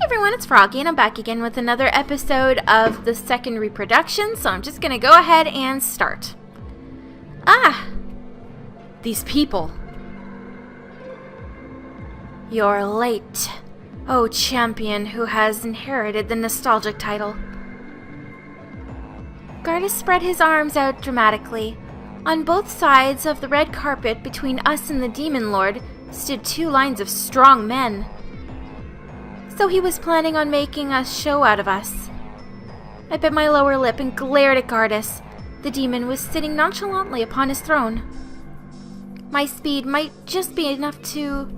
everyone, it's Froggy, and I'm back again with another episode of the second reproduction, so I'm just gonna go ahead and start. These people. You're late, oh champion who has inherited the nostalgic title. Gardas spread his arms out dramatically. On both sides of the red carpet between us and the Demon Lord stood two lines of strong men. So he was planning on making a show out of us. I bit my lower lip and glared at Gardas. The demon was sitting nonchalantly upon his throne. My speed might just be enough to...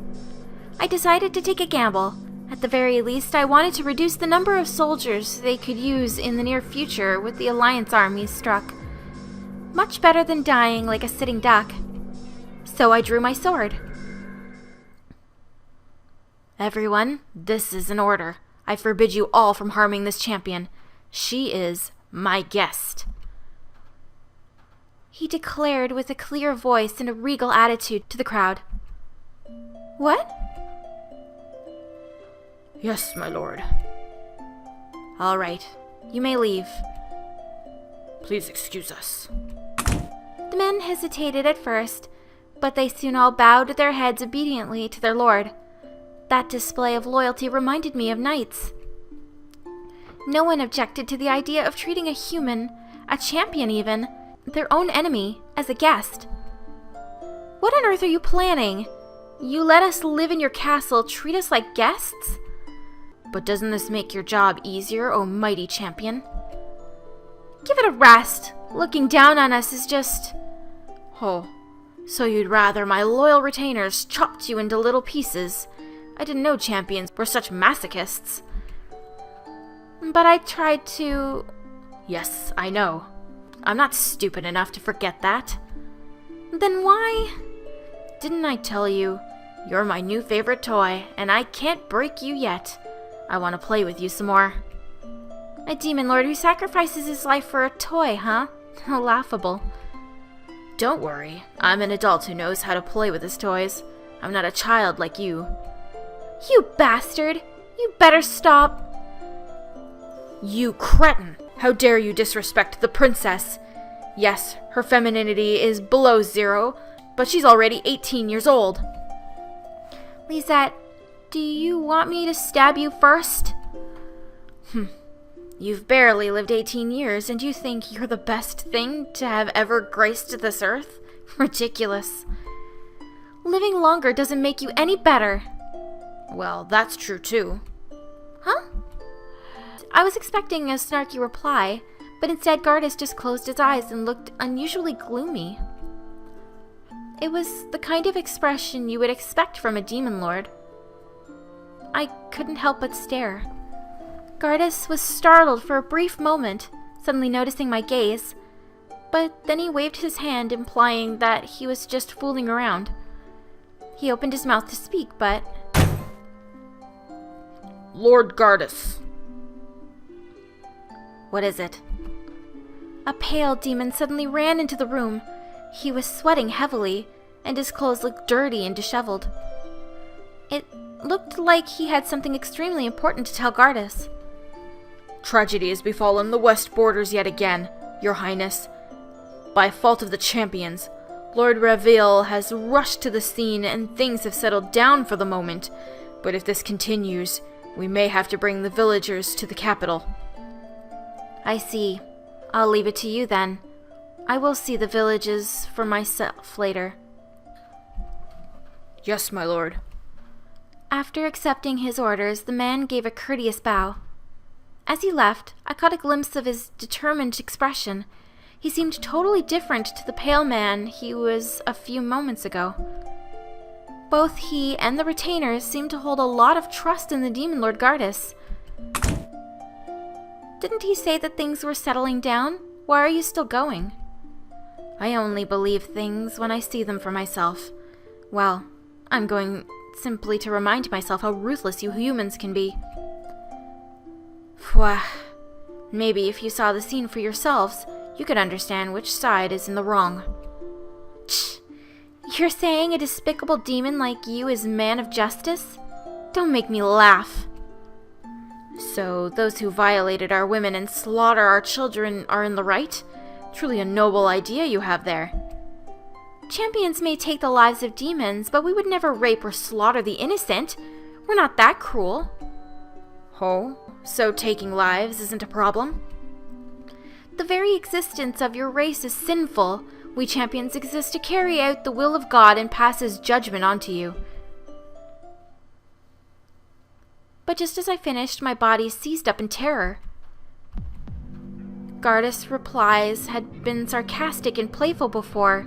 I decided to take a gamble. At the very least, I wanted to reduce the number of soldiers they could use in the near future with the Alliance armies struck. Much better than dying like a sitting duck. So I drew my sword. Everyone, this is an order. I forbid you all from harming this champion. She is my guest. He declared with a clear voice and a regal attitude to the crowd. What? Yes, my lord. All right, you may leave. Please excuse us. The men hesitated at first, but they soon all bowed their heads obediently to their lord. That display of loyalty reminded me of knights. No one objected to the idea of treating a human, a champion even, their own enemy, as a guest. What on earth are you planning? You let us live in your castle, treat us like guests? But doesn't this make your job easier, O mighty champion? Give it a rest. Looking down on us is just... Oh, so you'd rather my loyal retainers chopped you into little pieces? I didn't know champions were such masochists. But I tried to... Yes, I know. I'm not stupid enough to forget that. Then why? Didn't I tell you? You're my new favorite toy, and I can't break you yet. I want to play with you some more. A demon lord who sacrifices his life for a toy, huh? How laughable. Don't worry. I'm an adult who knows how to play with his toys. I'm not a child like you. You bastard! You better stop! You cretin! How dare you disrespect the princess? Yes, her femininity is below 0, but she's already 18 years old. Lisette, do you want me to stab you first? You've barely lived 18 years, and you think you're the best thing to have ever graced this earth? Ridiculous. Living longer doesn't make you any better. Well, that's true too. Huh? I was expecting a snarky reply, but instead Gardas just closed his eyes and looked unusually gloomy. It was the kind of expression you would expect from a demon lord. I couldn't help but stare. Gardas was startled for a brief moment, suddenly noticing my gaze, but then he waved his hand, implying that he was just fooling around. He opened his mouth to speak, but... Lord Gardas. What is it? A pale demon suddenly ran into the room. He was sweating heavily, and his clothes looked dirty and disheveled. It looked like he had something extremely important to tell Gardas. Tragedy has befallen the west borders yet again, your highness. By fault of the champions, Lord Reveille has rushed to the scene and things have settled down for the moment. But if this continues, we may have to bring the villagers to the capital. I see. I'll leave it to you then. I will see the villages for myself later. Yes, my lord. After accepting his orders, the man gave a courteous bow. As he left, I caught a glimpse of his determined expression. He seemed totally different to the pale man he was a few moments ago. Both he and the retainers seemed to hold a lot of trust in the Demon Lord Gardas. Didn't he say that things were settling down? Why are you still going? I only believe things when I see them for myself. Well, I'm going simply to remind myself how ruthless you humans can be. Pwah. Maybe if you saw the scene for yourselves, you could understand which side is in the wrong. You're saying a despicable demon like you is man of justice? Don't make me laugh. So those who violated our women and slaughter our children are in the right? Truly a noble idea you have there. Champions may take the lives of demons, but we would never rape or slaughter the innocent. We're not that cruel. Oh, so taking lives isn't a problem? The very existence of your race is sinful. We champions exist to carry out the will of God and pass His judgment onto you. But just as I finished, my body seized up in terror. Gardas' replies had been sarcastic and playful before,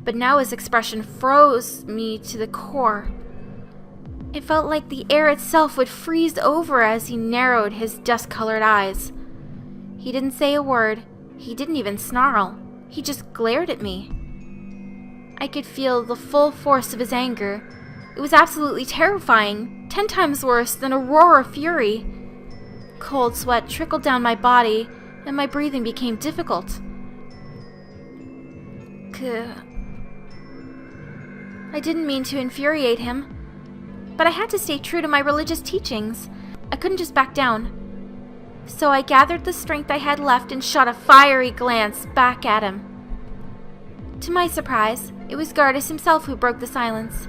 but now his expression froze me to the core. It felt like the air itself would freeze over as he narrowed his dust-colored eyes. He didn't say a word. He didn't even snarl. He just glared at me. I could feel the full force of his anger. It was absolutely terrifying, 10 times worse than a roar of fury. Cold sweat trickled down my body, and my breathing became difficult. I didn't mean to infuriate him, but I had to stay true to my religious teachings. I couldn't just back down. So I gathered the strength I had left and shot a fiery glance back at him. To my surprise, it was Gardas himself who broke the silence.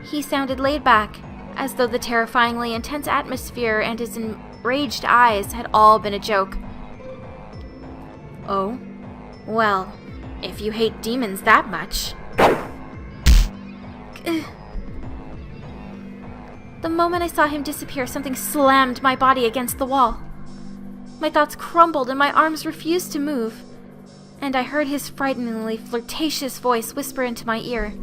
He sounded laid back, as though the terrifyingly intense atmosphere and his enraged eyes had all been a joke. Oh? Well, if you hate demons that much... The moment I saw him disappear, something slammed my body against the wall. My thoughts crumbled and my arms refused to move, and I heard his frighteningly flirtatious voice whisper into my ear.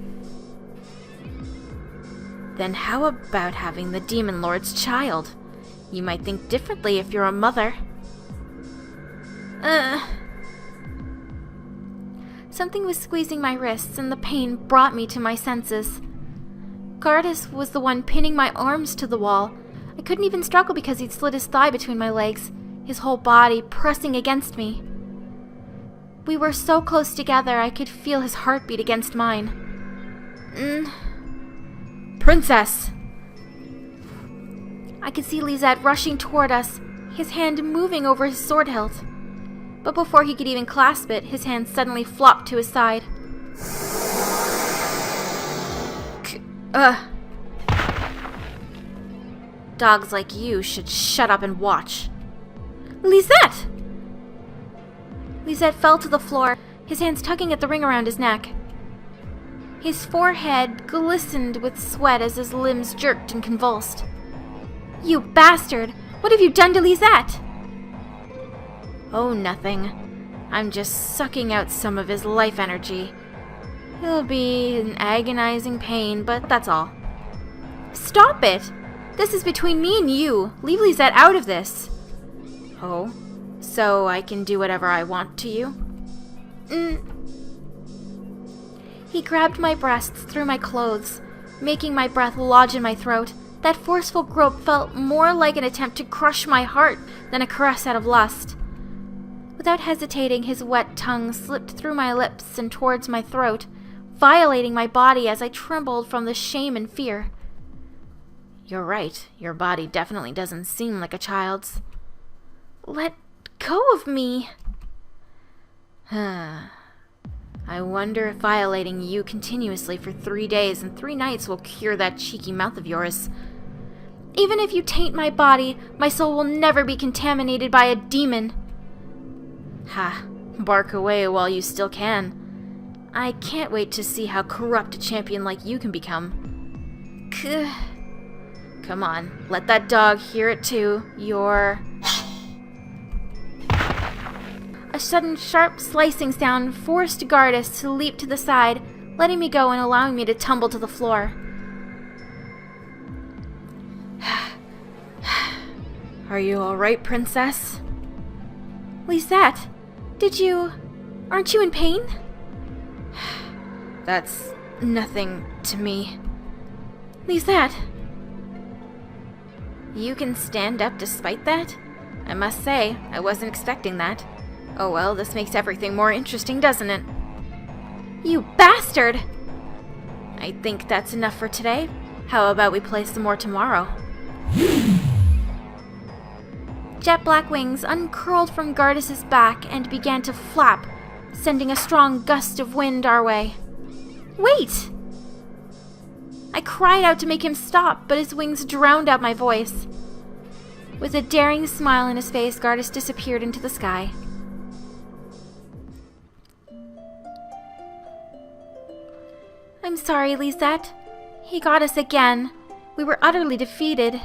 Then how about having the Demon Lord's child? You might think differently if you're a mother. Something was squeezing my wrists, and the pain brought me to my senses. Gardas was the one pinning my arms to the wall. I couldn't even struggle because he'd slid his thigh between my legs, his whole body pressing against me. We were so close together I could feel his heartbeat against mine. Princess! I could see Lisette rushing toward us, his hand moving over his sword hilt. But before he could even clasp it, his hand suddenly flopped to his side. Dogs like you should shut up and watch. Lisette! Lisette fell to the floor, his hands tugging at the ring around his neck. His forehead glistened with sweat as his limbs jerked and convulsed. You bastard! What have you done to Lisette? Oh, nothing. I'm just sucking out some of his life energy. He'll be in agonizing pain, but that's all. Stop it! This is between me and you. Leave Lisette out of this. Oh? So I can do whatever I want to you? He grabbed my breasts through my clothes, making my breath lodge in my throat. That forceful grope felt more like an attempt to crush my heart than a caress out of lust. Without hesitating, his wet tongue slipped through my lips and towards my throat, violating my body as I trembled from the shame and fear. You're right. Your body definitely doesn't seem like a child's. Let go of me. I wonder if violating you continuously for 3 days and 3 nights will cure that cheeky mouth of yours. Even if you taint my body, my soul will never be contaminated by a demon. Ha, bark away while you still can. I can't wait to see how corrupt a champion like you can become. Come on, let that dog hear it too. You're... A sudden sharp slicing sound forced Gardas to leap to the side, letting me go and allowing me to tumble to the floor. Are you alright, princess? Lisette, aren't you in pain? That's nothing to me. Lisette. You can stand up despite that? I must say, I wasn't expecting that. Oh well, this makes everything more interesting, doesn't it? You bastard! I think that's enough for today. How about we play some more tomorrow? jet black wings uncurled from Gardus's back and began to flap, sending a strong gust of wind our way. Wait! I cried out to make him stop, but his wings drowned out my voice. With a daring smile on his face, Gardus disappeared into the sky. I'm sorry, Lisette. He got us again. We were utterly defeated.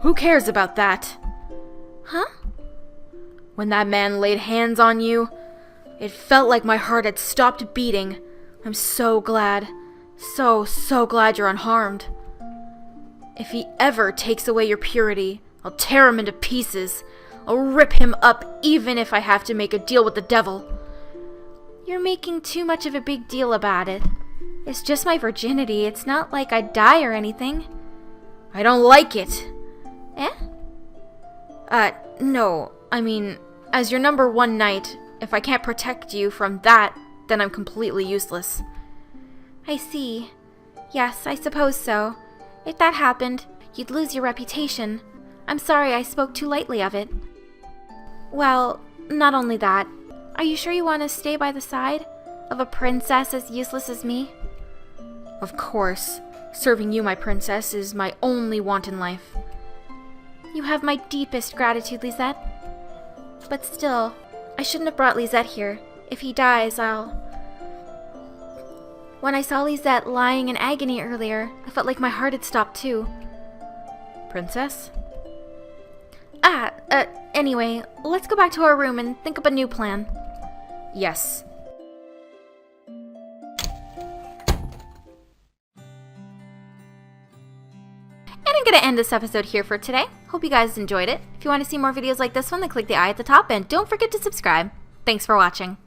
Who cares about that? Huh? When that man laid hands on you, it felt like my heart had stopped beating. I'm so glad. So glad you're unharmed. If he ever takes away your purity, I'll tear him into pieces. I'll rip him up even if I have to make a deal with the devil. You're making too much of a big deal about it. It's just my virginity. It's not like I'd die or anything. I don't like it. Eh? No. I mean, as your number one knight, if I can't protect you from that, then I'm completely useless. I see. Yes, I suppose so. If that happened, you'd lose your reputation. I'm sorry I spoke too lightly of it. Well, not only that. Are you sure you want to stay by the side of a princess as useless as me? Of course. Serving you, my princess, is my only want in life. You have my deepest gratitude, Lisette. But still, I shouldn't have brought Lisette here. If he dies, When I saw Lisette lying in agony earlier, I felt like my heart had stopped too. Princess? Anyway, let's go back to our room and think up a new plan. Yes. And I'm going to end this episode here for today. Hope you guys enjoyed it. If you want to see more videos like this one, then click the eye at the top and don't forget to subscribe. Thanks for watching.